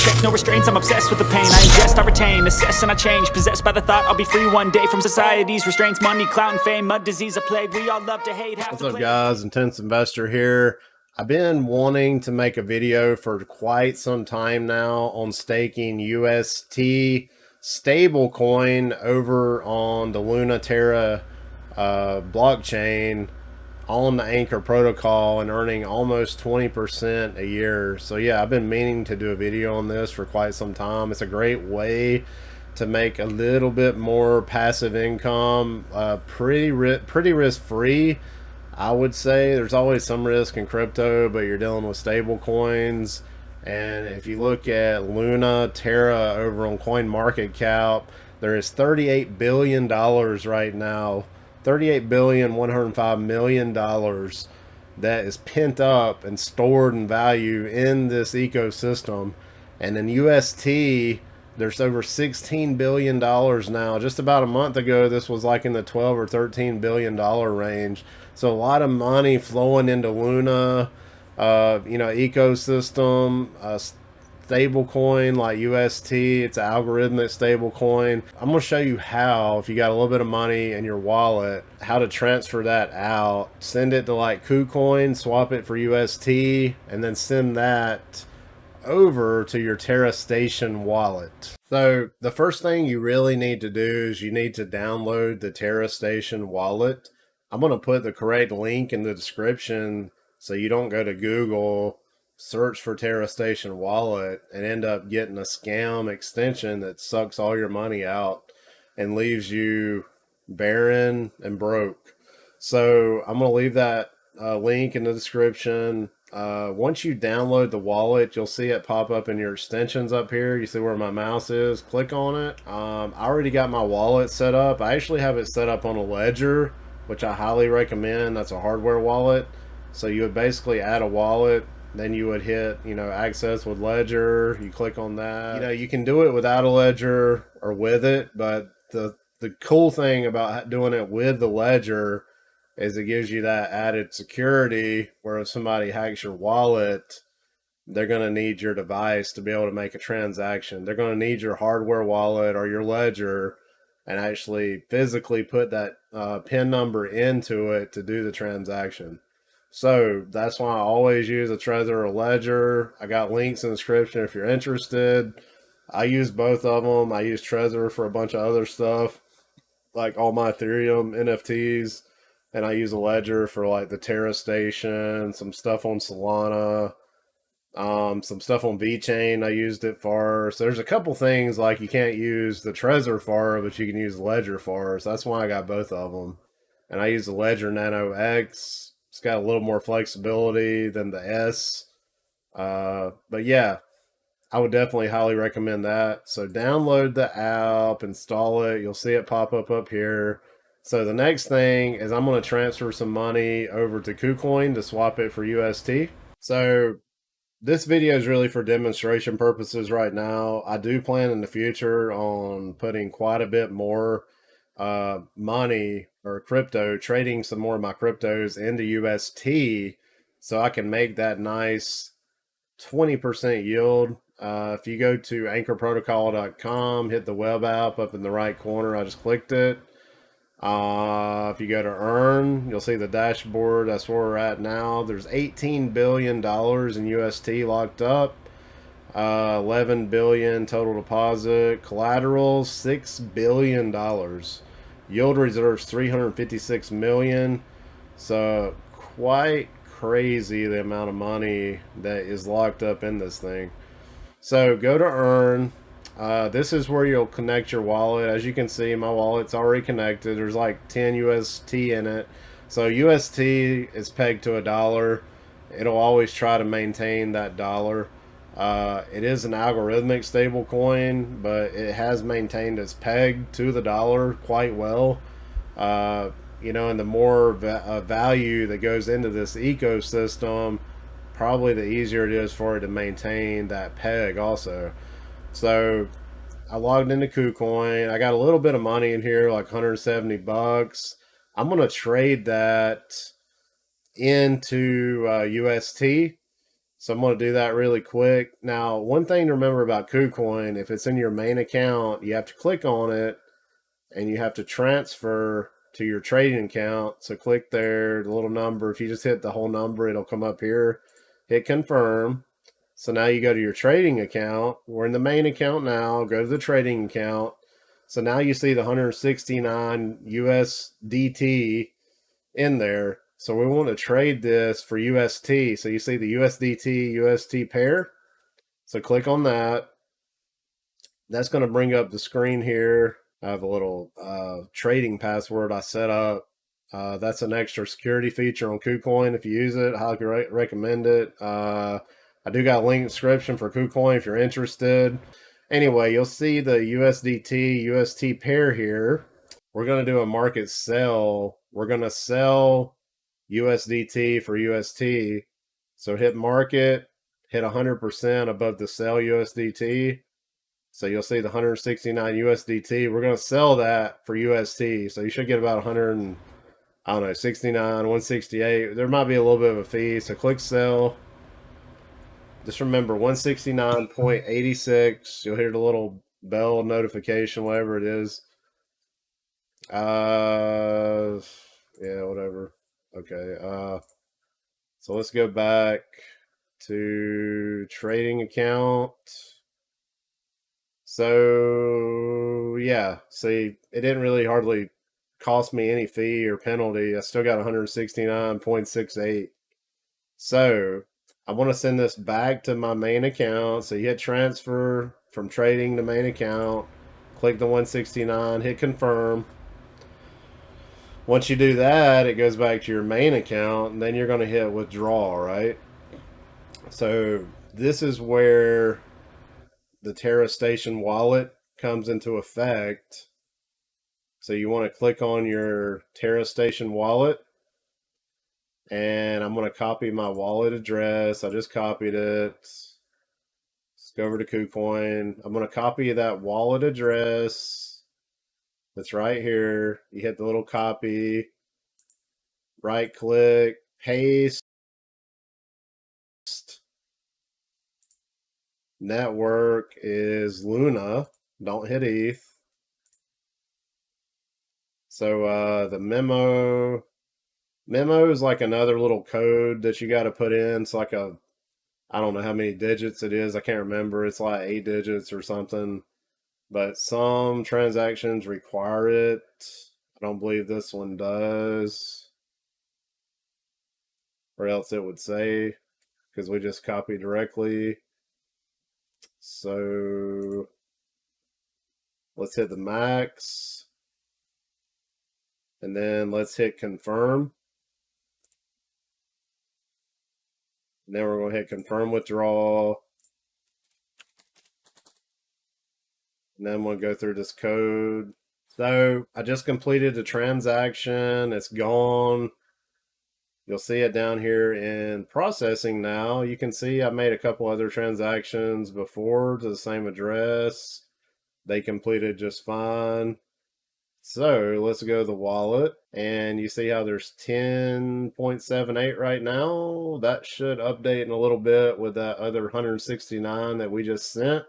check, no restraints, I'm obsessed with the pain. I ingest, I retain, assess and I change. Possessed by the thought I'll be free one day from society's restraints. Money, clout and fame, mud, disease, a plague. We all love to hate. What's up guys, Intense Investor here. I've been wanting to make a video for quite some time now on staking UST stablecoin over on the Luna Terra blockchain on the Anchor protocol and earning almost 20% a year. So yeah, I've been meaning to do a video on this for quite some time. It's a great way to make a little bit more passive income, pretty risk-free. I would say there's always some risk in crypto, but you're dealing with stable coins. And if you look at Luna Terra over on CoinMarketCap, there is $38 billion right now, $38,105,000,000 that is pent up and stored in value in this ecosystem. And in UST, there's over $16 billion now. Just about a month ago, this was like in the $12 or $13 billion range. So a lot of money flowing into Luna, ecosystem, stable coin like UST. It's an algorithmic stable coin. I'm going to show you how, if you got a little bit of money in your wallet, how to transfer that out. Send it to like Kucoin, swap it for UST, and then send that over to your Terra Station Wallet. So the first thing you really need to do is you need to download the Terra Station Wallet. I'm going to put the correct link in the description so you don't go to Google, search for Terra Station Wallet, and end up getting a scam extension that sucks all your money out and leaves you barren and broke. So I'm going to leave that link in the description. Once you download the wallet, you'll see it pop up in your extensions up here. You see where my mouse is, click on it. I already got my wallet set up. I actually have it set up on a Ledger, which I highly recommend. That's a hardware wallet. So you would basically add a wallet, then you would hit, access with Ledger. You click on that. You can do it without a Ledger or with it, but the cool thing about doing it with the Ledger is it gives you that added security where if somebody hacks your wallet, they're going to need your device to be able to make a transaction. They're going to need your hardware wallet or your Ledger and actually physically put that PIN number into it to do the transaction. So that's why I always use a Trezor or Ledger. I got links in the description if you're interested. I use both of them. I use Trezor for a bunch of other stuff, like all my Ethereum NFTs. And I use a Ledger for like the Terra Station, some stuff on Solana, some stuff on VeChain I used it for. So there's a couple things like you can't use the Trezor for, but you can use the Ledger for. So that's why I got both of them. And I use the Ledger Nano X. It's got a little more flexibility than the S. But yeah, I would definitely highly recommend that. So download the app, install it. You'll see it pop up here. So the next thing is I'm going to transfer some money over to Kucoin to swap it for UST. So this video is really for demonstration purposes right now. I do plan in the future on putting quite a bit more money or crypto, trading some more of my cryptos into UST so I can make that nice 20% yield. If you go to anchorprotocol.com, hit the web app up in the right corner, I just clicked it. If you go to earn, you'll see the dashboard. That's where we're at now. There's $18 billion in UST locked up. 11 billion total deposit. Collateral, $6 billion. Yield reserves 356 million. So quite crazy the amount of money that is locked up in this thing. So go to earn. This is where you'll connect your wallet. As you can see, my wallet's already connected. There's like 10 UST in it. So UST is pegged to $1. It'll always try to maintain that dollar. It is an algorithmic stable coin, but it has maintained its peg to the dollar quite well. And the more value that goes into this ecosystem, probably the easier it is for it to maintain that peg also. So I logged into Kucoin. I got a little bit of money in here, like 170 bucks. I'm going to trade that into UST. So I'm going to do that really quick. Now, one thing to remember about KuCoin, if it's in your main account, you have to click on it and you have to transfer to your trading account. So click there, the little number. If you just hit the whole number, it'll come up here. Hit confirm. So now you go to your trading account. We're in the main account now. Go to the trading account. So now you see the 169 USDT in there. So we want to trade this for UST. So you see the USDT UST pair. So click on that. That's going to bring up the screen here. I have a little trading password I set up. That's an extra security feature on KuCoin. If you use it, I highly recommend it. I do got a link in the description for KuCoin if you're interested. Anyway, you'll see the USDT UST pair here. We're going to do a market sell. We're going to sell USDT for UST. So hit market, hit 100% above the sell USDT. So you'll see the 169 USDT. We're going to sell that for UST. So you should get about 100, I don't know, 69, 168. There might be a little bit of a fee. So click sell. Just remember 169.86. You'll hear the little bell notification, whatever it is. Yeah, whatever. Okay. So let's go back to trading account. So yeah, see, it didn't really hardly cost me any fee or penalty. I still got 169.68. So I want to send this back to my main account. So you hit transfer from trading to main account, click the 169, hit confirm. Once you do that, it goes back to your main account, and then you're going to hit withdraw, right? So this is where the Terra Station Wallet comes into effect. So you want to click on your Terra Station Wallet, and I'm going to copy my wallet address. I just copied it. Let's go over to KuCoin. I'm going to copy that wallet address. That's right here. You hit the little copy, right click, paste. Network is Luna. Don't hit ETH. So the memo is like another little code that you got to put in. It's like I don't know how many digits it is. I can't remember. It's like 8 digits or something. But some transactions require it. I don't believe this one does. Or else it would say, because we just copied directly. So let's hit the max. And then let's hit confirm. And then we're going to hit confirm withdrawal. And then we'll go through this code. So I just completed the transaction. It's gone. You'll see it down here in processing now. You can see I made a couple other transactions before to the same address. They completed just fine. So let's go to the wallet, and you see how there's 10.78 right now. That should update in a little bit with that other 169 that we just sent.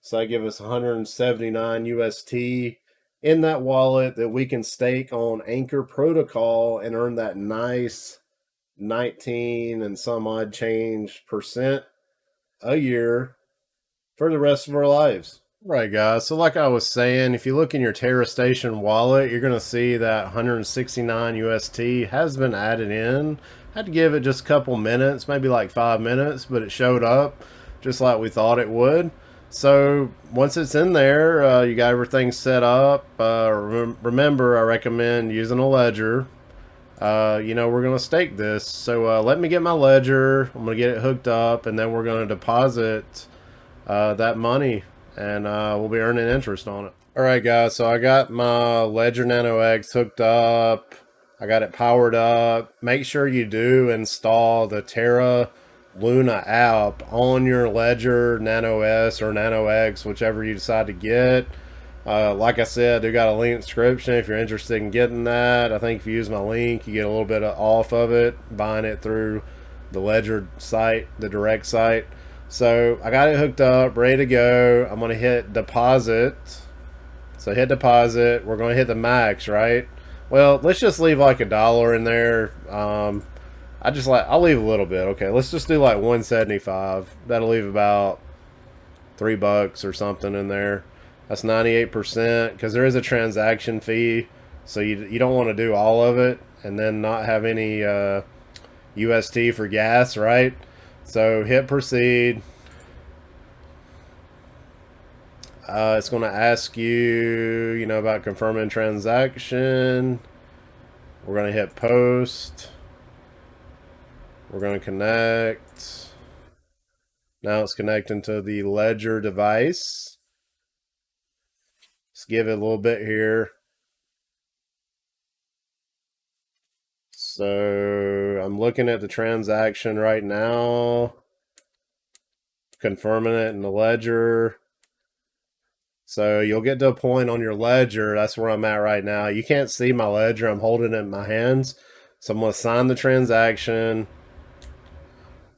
So that gives us 179 UST in that wallet that we can stake on Anchor Protocol and earn that nice 19 and some odd change % a year for the rest of our lives. Right, guys. So like I was saying, if you look in your Terra Station wallet, you're going to see that 169 UST has been added in. I had to give it just a couple minutes, maybe like 5 minutes, but it showed up just like we thought it would. So once it's in there, you got everything set up. Remember, I recommend using a ledger. You know, we're going to stake this. So let me get my ledger. I'm going to get it hooked up, and then we're going to deposit that money, and we'll be earning interest on it. All right, guys. So I got my Ledger Nano X hooked up. I got it powered up. Make sure you do install the Terra Luna app on your Ledger Nano S or Nano X, whichever you decide to get. Like I said, I do got a link in the description if you're interested in getting that. I think if you use my link, you get a little bit off of it, buying it through the Ledger site, the direct site. So I got it hooked up, ready to go. I'm gonna hit deposit. So hit deposit. We're gonna hit the max, right? Well, let's just leave like $1 in there. I'll leave a little bit. Okay, let's just do like 175. That'll leave about $3 or something in there. That's 98% because there is a transaction fee, so you don't want to do all of it and then not have any UST for gas, right? So hit proceed. It's going to ask you, about confirming transaction. We're going to hit post. We're going to connect. Now it's connecting to the Ledger device. Let's give it a little bit here. So I'm looking at the transaction right now, confirming it in the Ledger. So you'll get to a point on your Ledger. That's where I'm at right now. You can't see my Ledger. I'm holding it in my hands. So I'm going to sign the transaction.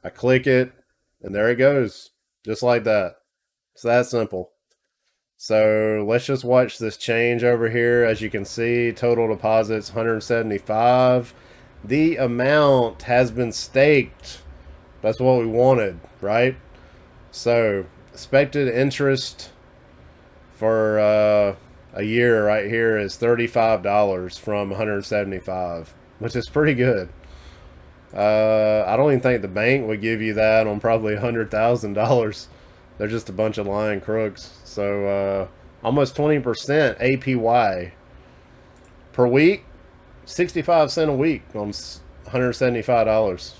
I click it, and there it goes. Just like that. It's that simple. So let's just watch this change over here. As you can see, total deposits 175. The amount has been staked. That's what we wanted, right? So expected interest for a year right here is $35 from 175, which is pretty good. I don't even think the bank would give you that on probably $100,000. They're just a bunch of lying crooks. So almost 20% APY per week, 65 cents a week on $175.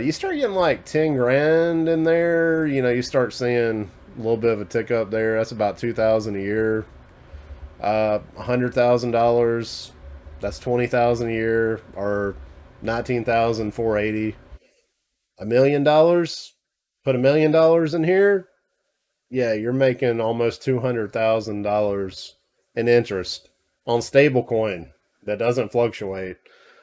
You start getting like 10 grand in there, you start seeing a little bit of a tick up there. That's about $2,000 a year. $100,000, that's $20,000 a year, or $19,480. $1 million, put $1 million in here, yeah, you're making almost $200,000 in interest on stablecoin that doesn't fluctuate.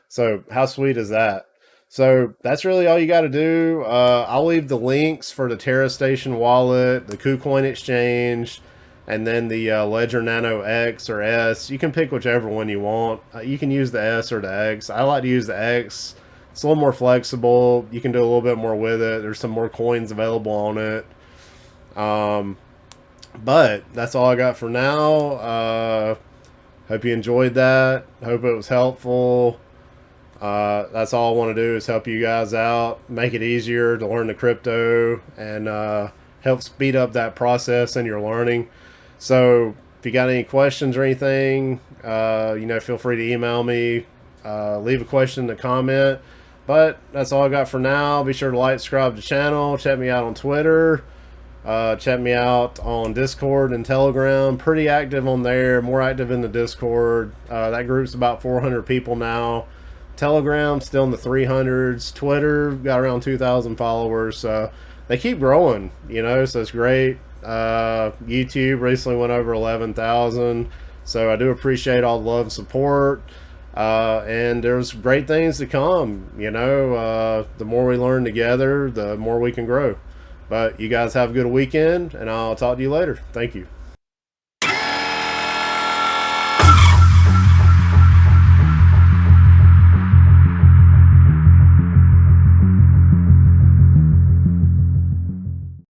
So how sweet is that? So that's really all you got to do. I'll leave the links for the Terra Station Wallet, the Kucoin Exchange, and then the Ledger Nano X or S. You can pick whichever one you want. You can use the S or the X. I like to use the X. It's a little more flexible. You can do a little bit more with it. There's some more coins available on it. But that's all I got for now. Hope you enjoyed that. Hope it was helpful. That's all I want to do is help you guys out, make it easier to learn the crypto, and help speed up that process in your learning. So if you got any questions or anything, feel free to email me, leave a question in the comment. But that's all I got for now. Be sure to like, subscribe to the channel, check me out on Twitter, check me out on Discord and Telegram. Pretty active on there, more active in the Discord. That group's about 400 people now. Telegram still in the 300s. Twitter got around 2,000 followers. So they keep growing, so it's great. YouTube recently went over 11,000. So I do appreciate all the love and support. And there's great things to come. The more we learn together, the more we can grow. But you guys have a good weekend, and I'll talk to you later. Thank you.